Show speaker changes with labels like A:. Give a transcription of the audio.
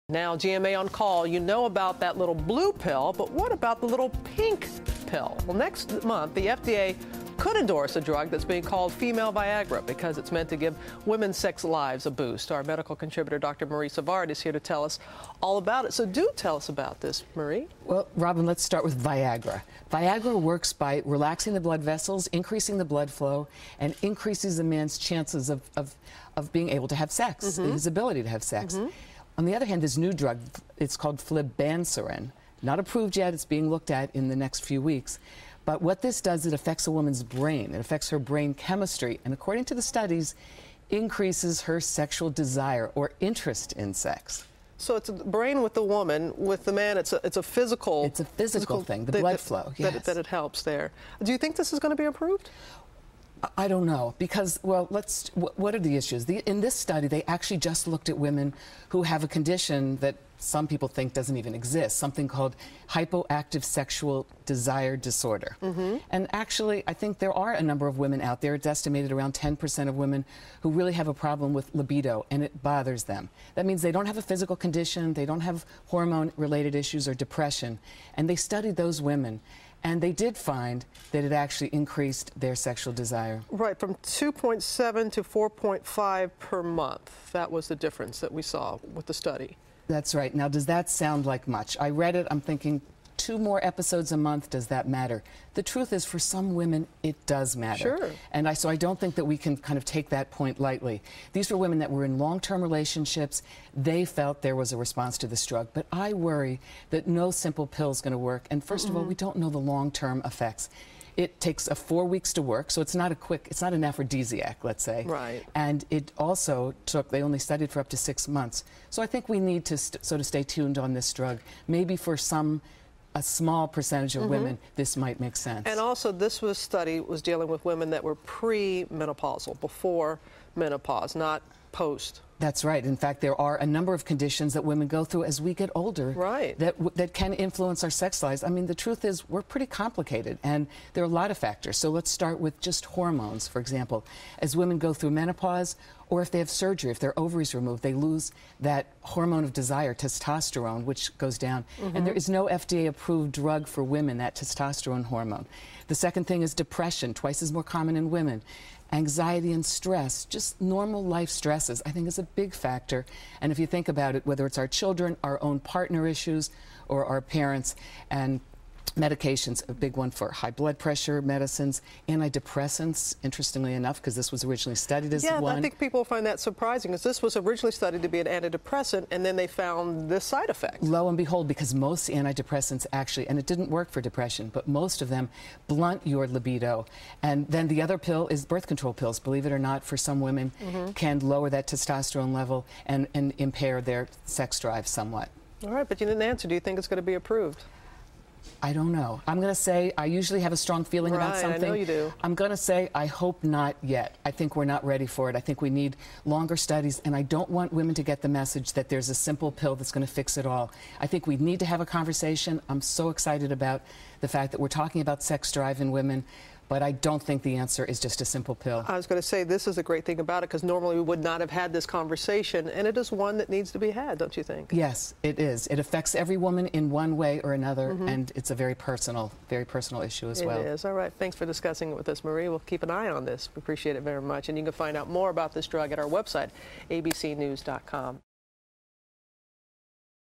A: Now, GMA on call, you know about that little blue pill, but what about the little pink pill? Well, next month, the FDA could endorse a drug that's being called female Viagra because it's meant to give women's sex lives a boost. Our medical contributor, Dr. Marie Savard, is here to tell us all about it. So do tell us about this, Marie.
B: Well, Robin, let's start with Viagra. Viagra works by relaxing the blood vessels, increasing the blood flow, and increases a man's chances of being able to have sex, his ability to have sex. On the other hand, this new drug, it's called flibanserin. Not approved yet, it's being looked at in the next few weeks. But what this does, it affects a woman's brain. It affects her brain chemistry, and according to the studies, increases her sexual desire or interest in sex.
A: So it's a brain with the woman, with the man, it's a physical...
B: It's a physical thing, the blood flow, yes.
A: That it helps there. Do you think this is going to be approved?
B: I don't know, because, well, what are the issues? In this study, they actually just looked at women who have a condition that some people think doesn't even exist, something called hypoactive sexual desire disorder. And actually, I think there are a number of women out there, it's estimated around 10% of women, who really have a problem with libido, and it bothers them. That means they don't have a physical condition, they don't have hormone-related issues or depression, and they studied those women. And they did find that it actually increased their sexual desire.
A: Right, from 2.7 to 4.5 per month. That was the difference that we saw with the study.
B: That's right. Now, does that sound like much? I read it, I'm thinking, 2 more episodes a month, does that matter? The truth is, for some women, it does matter.
A: Sure.
B: And so I don't think that we can kind of take that point lightly. These were women that were in long-term relationships. They felt there was a response to this drug. But I worry that no simple pill is going to work. And first of all, we don't know the long-term effects. It takes 4 weeks to work, so it's not an aphrodisiac, let's say.
A: Right.
B: And it also they only studied for up to 6 months. So I think we need to sort of stay tuned on this drug. Maybe for a small percentage of women, this might make sense.
A: And also, this study was dealing with women that were pre-menopausal, before menopause, not post.
B: That's right. In fact, there are a number of conditions that women go through as we get older that can influence our sex lives. I mean, the truth is, we're pretty complicated, and there are a lot of factors. So let's start with just hormones, for example. As women go through menopause, or if they have surgery, if their ovaries removed, they lose that hormone of desire, testosterone, which goes down. And there is no FDA-approved drug for women, that testosterone hormone. The second thing is depression, twice as more common in women. Anxiety and stress, just normal life stresses, I think is a big factor. And if you think about it, whether it's our children, our own partner issues, or our parents, and medications, a big one for high blood pressure medicines, antidepressants, interestingly enough, because this was originally studied as one.
A: Yeah, I think people find that surprising, because this was originally studied to be an antidepressant, and then they found this side effect.
B: Lo and behold, because most antidepressants actually, and it didn't work for depression, but most of them blunt your libido. And then the other pill is birth control pills, believe it or not, for some women, can lower that testosterone level and impair their sex drive somewhat.
A: All right, but you didn't answer. Do you think it's going to be approved?
B: I don't know. I'm going to say I usually have a strong feeling about something.
A: I know you do.
B: I'm going to say I hope not yet. I think we're not ready for it. I think we need longer studies, and I don't want women to get the message that there's a simple pill that's going to fix it all. I think we need to have a conversation. I'm so excited about the fact that we're talking about sex drive in women, but I don't think the answer is just a simple pill.
A: I was going to say, this is the great thing about it, because normally we would not have had this conversation, and it is one that needs to be had, don't you think?
B: Yes, it is. It affects every woman in one way or another, and it's a very personal issue as well.
A: It is. All right. Thanks for discussing it with us, Marie. We'll keep an eye on this. We appreciate it very much. And you can find out more about this drug at our website, abcnews.com.